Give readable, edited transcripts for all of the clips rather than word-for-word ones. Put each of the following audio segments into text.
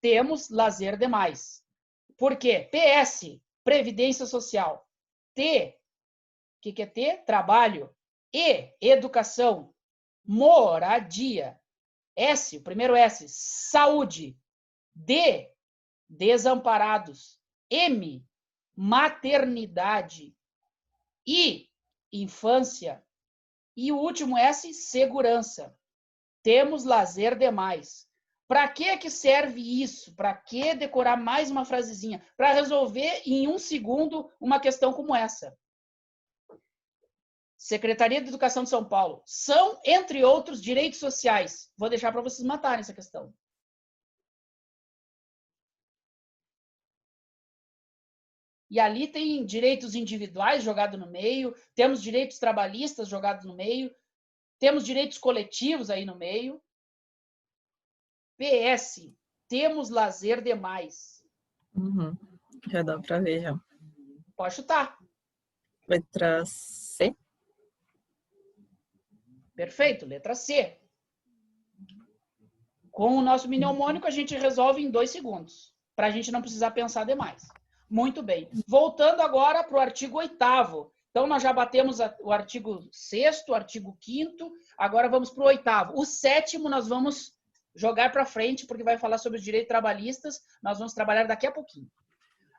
temos lazer demais. Por quê? PS, Previdência Social. T, o que é T? Trabalho. E, educação. Moradia. S, o primeiro S, saúde. D, desamparados. M, maternidade. I, infância. E o último S, segurança. Temos lazer demais. Para que serve isso? Para que decorar mais uma frasezinha? Para resolver em 1 segundo uma questão como essa. Secretaria de Educação de São Paulo. São, entre outros, direitos sociais. Vou deixar para vocês matarem essa questão. E ali tem direitos individuais jogados no meio, temos direitos trabalhistas jogados no meio, temos direitos coletivos aí no meio. PS, temos lazer demais. Já dá para ver, já. Pode chutar. Letra C. Perfeito, letra C. Com o nosso mnemônico, a gente resolve em 2 segundos, para a gente não precisar pensar demais. Muito bem. Voltando agora para o artigo 8º. Então, nós já batemos o artigo 6º, o artigo 5º, agora vamos para o 8º. O 7º nós vamos jogar para frente, porque vai falar sobre os direitos trabalhistas, nós vamos trabalhar daqui a pouquinho.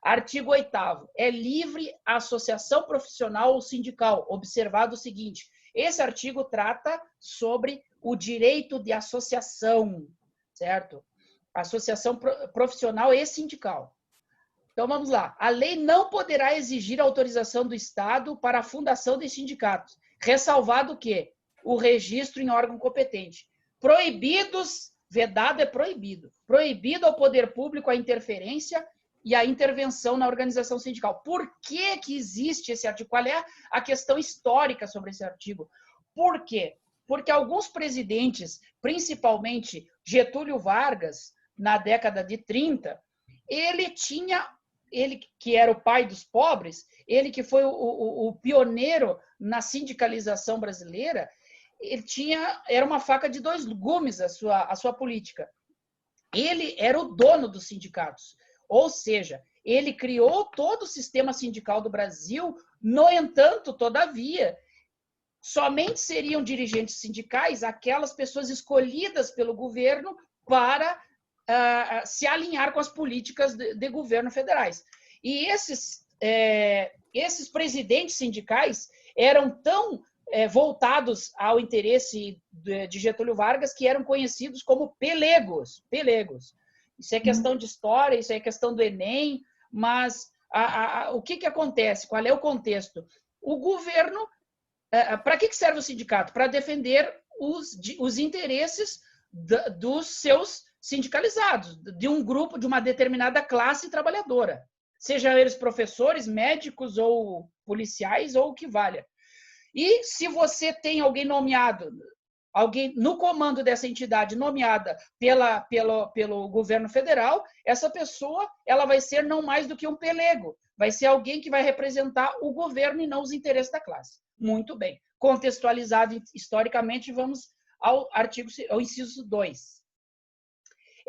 Artigo 8º. É livre a associação profissional ou sindical. Observado o seguinte, esse artigo trata sobre o direito de associação, certo? Associação profissional e sindical. Então, vamos lá. A lei não poderá exigir autorização do Estado para a fundação de sindicatos, ressalvado que o registro em órgão competente. Proibidos, vedado é proibido. Proibido ao poder público a interferência e a intervenção na organização sindical. Por que existe esse artigo? Qual é a questão histórica sobre esse artigo? Por quê? Porque alguns presidentes, principalmente Getúlio Vargas, na década de 30, ele que era o pai dos pobres, ele que foi o pioneiro na sindicalização brasileira, era uma faca de 2 gumes a sua política. Ele era o dono dos sindicatos, ou seja, ele criou todo o sistema sindical do Brasil. No entanto, todavia, somente seriam dirigentes sindicais aquelas pessoas escolhidas pelo governo para se alinhar com as políticas de governo federais. E esses presidentes sindicais eram tão voltados ao interesse de Getúlio Vargas que eram conhecidos como pelegos. Pelegos. Isso é questão de história, isso é questão do Enem, mas o que acontece? Qual é o contexto? O governo, para que serve o sindicato? Para defender os interesses dos seus sindicalizados, de um grupo, de uma determinada classe trabalhadora, sejam eles professores, médicos ou policiais ou o que valha. E se você tem alguém nomeado, alguém no comando dessa entidade nomeada pelo governo federal, essa pessoa ela vai ser não mais do que um pelego, vai ser alguém que vai representar o governo e não os interesses da classe. Muito bem. Contextualizado historicamente, vamos ao inciso 2.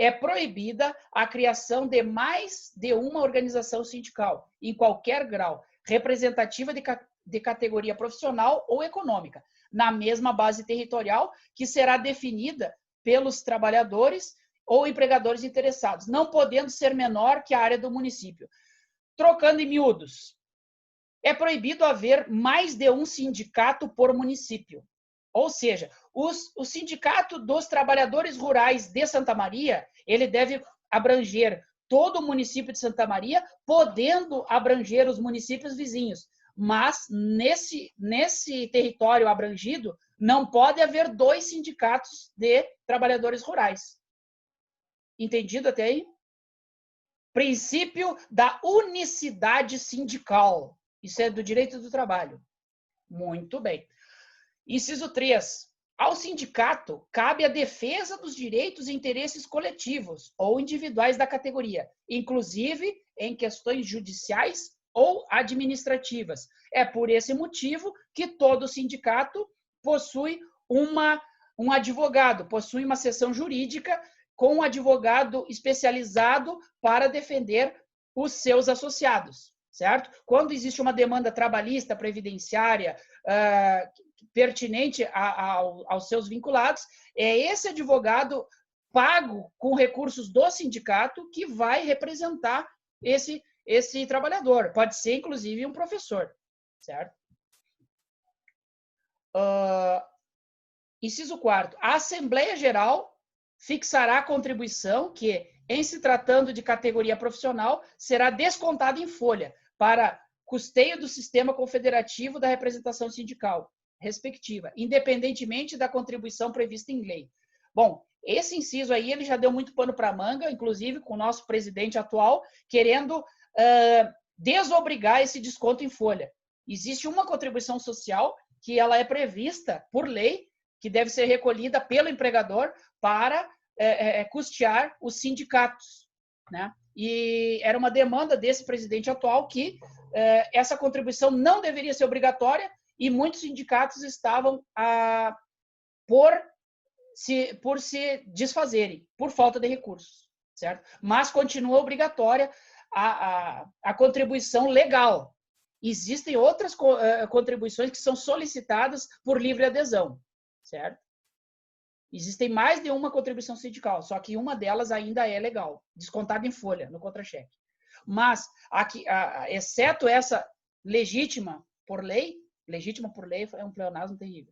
É proibida a criação de mais de uma organização sindical, em qualquer grau, representativa de categoria profissional ou econômica, na mesma base territorial que será definida pelos trabalhadores ou empregadores interessados, não podendo ser menor que a área do município. Trocando em miúdos, é proibido haver mais de um sindicato por município. Ou seja, o Sindicato dos Trabalhadores Rurais de Santa Maria, ele deve abranger todo o município de Santa Maria, podendo abranger os municípios vizinhos. Mas, nesse território abrangido, não pode haver 2 sindicatos de trabalhadores rurais. Entendido até aí? Princípio da unicidade sindical. Isso é do direito do trabalho. Muito bem. Inciso 3. Ao sindicato, cabe a defesa dos direitos e interesses coletivos ou individuais da categoria, inclusive em questões judiciais ou administrativas. É por esse motivo que todo sindicato possui um advogado, possui uma seção jurídica com um advogado especializado para defender os seus associados, certo? Quando existe uma demanda trabalhista, previdenciária, pertinente aos seus vinculados, é esse advogado pago com recursos do sindicato que vai representar esse trabalhador. Pode ser, inclusive, um professor, certo? Inciso 4º. A Assembleia Geral fixará a contribuição que, em se tratando de categoria profissional, será descontada em folha para custeio do sistema confederativo da representação sindical respectiva, independentemente da contribuição prevista em lei. Bom, esse inciso aí ele já deu muito pano para manga, inclusive com o nosso presidente atual, querendo desobrigar esse desconto em folha. Existe uma contribuição social que ela é prevista por lei, que deve ser recolhida pelo empregador para custear os sindicatos, né? E era uma demanda desse presidente atual que essa contribuição não deveria ser obrigatória e muitos sindicatos estavam por se desfazerem, por falta de recursos, certo? Mas continua obrigatória a contribuição legal. Existem outras contribuições que são solicitadas por livre adesão, certo? Existem mais de uma contribuição sindical, só que uma delas ainda é legal, descontada em folha, no contra-cheque. Mas, aqui, exceto essa legítima por lei é um pleonasmo terrível.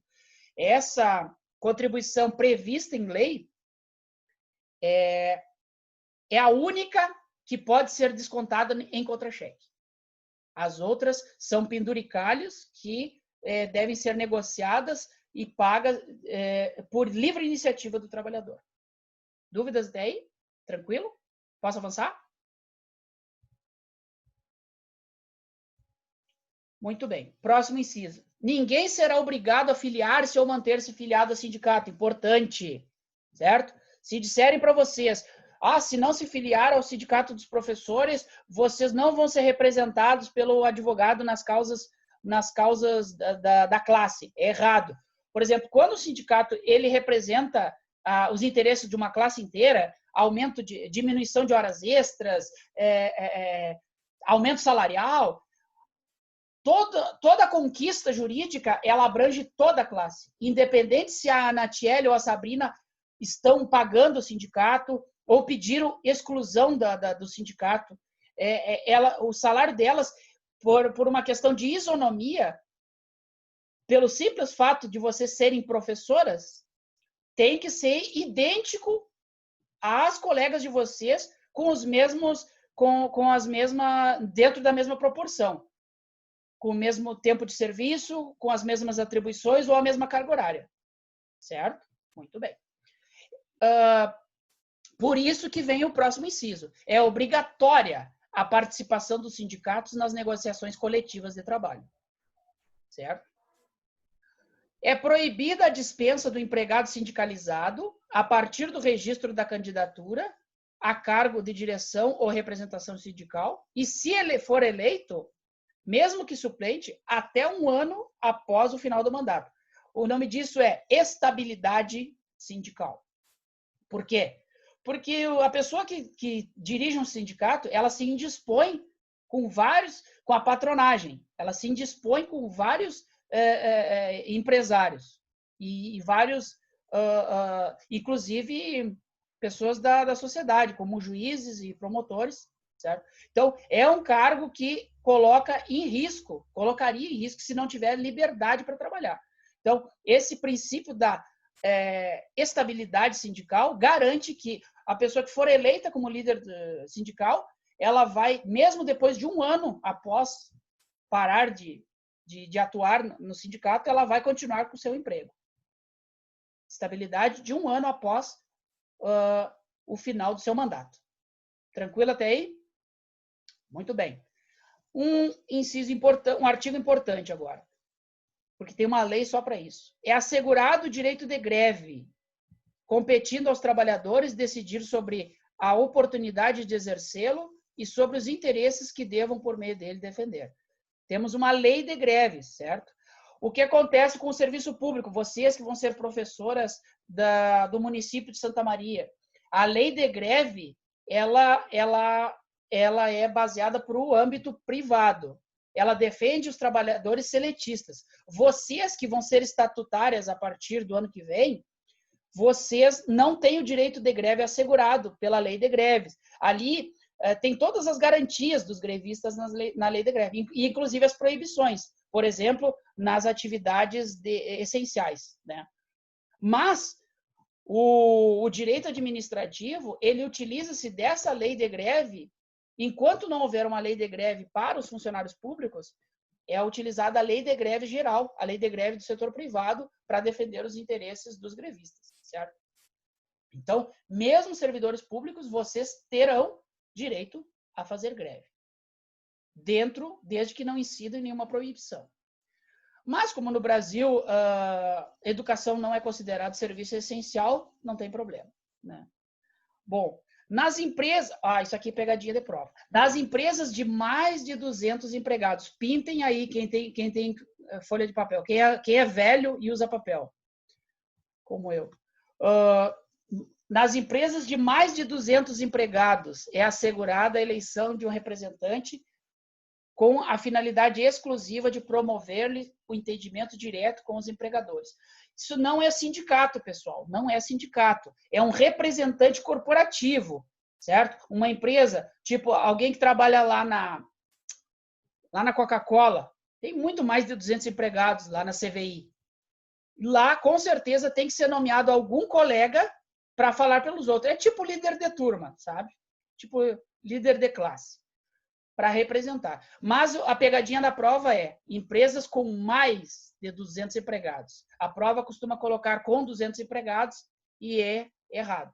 Essa contribuição prevista em lei é a única que pode ser descontada em contra-cheque. As outras são penduricalhos que devem ser negociadas e pagas por livre iniciativa do trabalhador. Dúvidas até aí? Tranquilo? Posso avançar? Muito bem. Próximo inciso. Ninguém será obrigado a filiar-se ou manter-se filiado a sindicato. Importante. Certo? Se disserem para vocês, se não se filiar ao sindicato dos professores, vocês não vão ser representados pelo advogado nas causas da classe. É errado. Por exemplo, quando o sindicato ele representa os interesses de uma classe inteira, diminuição de horas extras, aumento salarial, toda a conquista jurídica, ela abrange toda a classe. Independente se a Anatiele ou a Sabrina estão pagando o sindicato ou pediram exclusão do sindicato, o salário delas, por uma questão de isonomia, pelo simples fato de vocês serem professoras, tem que ser idêntico às colegas de vocês com as mesmas, dentro da mesma proporção, com o mesmo tempo de serviço, com as mesmas atribuições ou a mesma carga horária. Certo? Muito bem. Por isso que vem o próximo inciso. É obrigatória a participação dos sindicatos nas negociações coletivas de trabalho. Certo? É proibida a dispensa do empregado sindicalizado a partir do registro da candidatura a cargo de direção ou representação sindical e, se ele for eleito, mesmo que suplente, até 1 ano após o final do mandato. O nome disso é estabilidade sindical. Por quê? Porque a pessoa que dirige um sindicato, ela se indispõe com a patronagem, ela se indispõe com vários empresários e vários, inclusive, pessoas da sociedade, como juízes e promotores, certo? Então, é um cargo que colocaria em risco se não tiver liberdade para trabalhar. Então, esse princípio da estabilidade sindical garante que a pessoa que for eleita como líder sindical, ela vai, mesmo depois de 1 ano após parar de atuar no sindicato, ela vai continuar com o seu emprego. Estabilidade de 1 ano após o final do seu mandato. Tranquilo até aí? Muito bem. Um artigo importante agora, porque tem uma lei só para isso. É assegurado o direito de greve, competindo aos trabalhadores decidir sobre a oportunidade de exercê-lo e sobre os interesses que devam, por meio dele, defender. Temos uma lei de greve, certo? O que acontece com o serviço público? Vocês que vão ser professoras do município de Santa Maria, A lei de greve, ela é baseada para o âmbito privado. Ela defende os trabalhadores seletistas. Vocês que vão ser estatutárias a partir do ano que vem, vocês não têm o direito de greve assegurado pela lei de greves. Ali tem todas as garantias dos grevistas na lei de greve, inclusive as proibições, por exemplo, nas atividades essenciais, né? Mas o direito administrativo, ele utiliza-se dessa lei de greve, enquanto não houver uma lei de greve para os funcionários públicos, é utilizada a lei de greve geral, a lei de greve do setor privado, para defender os interesses dos grevistas, certo? Então, mesmo servidores públicos, vocês terão direito a fazer greve, desde que não incidam em nenhuma proibição. Mas, como no Brasil, educação não é considerado serviço essencial, não tem problema, né? Bom, nas empresas... isso aqui é pegadinha de prova. Nas empresas de mais de 200 empregados, pintem aí quem tem folha de papel. Quem é velho e usa papel, como eu. Nas empresas de mais de 200 empregados, é assegurada a eleição de um representante com a finalidade exclusiva de promover-lhe o entendimento direto com os empregadores. Isso não é sindicato, pessoal, não é sindicato. É um representante corporativo, certo? Uma empresa, tipo alguém que trabalha lá na Coca-Cola, tem muito mais de 200 empregados lá na CVI. Lá, com certeza, tem que ser nomeado algum colega para falar pelos outros. É tipo líder de turma, sabe? Tipo líder de classe, para representar. Mas a pegadinha da prova é empresas com mais de 200 empregados. A prova costuma colocar com 200 empregados e é errado.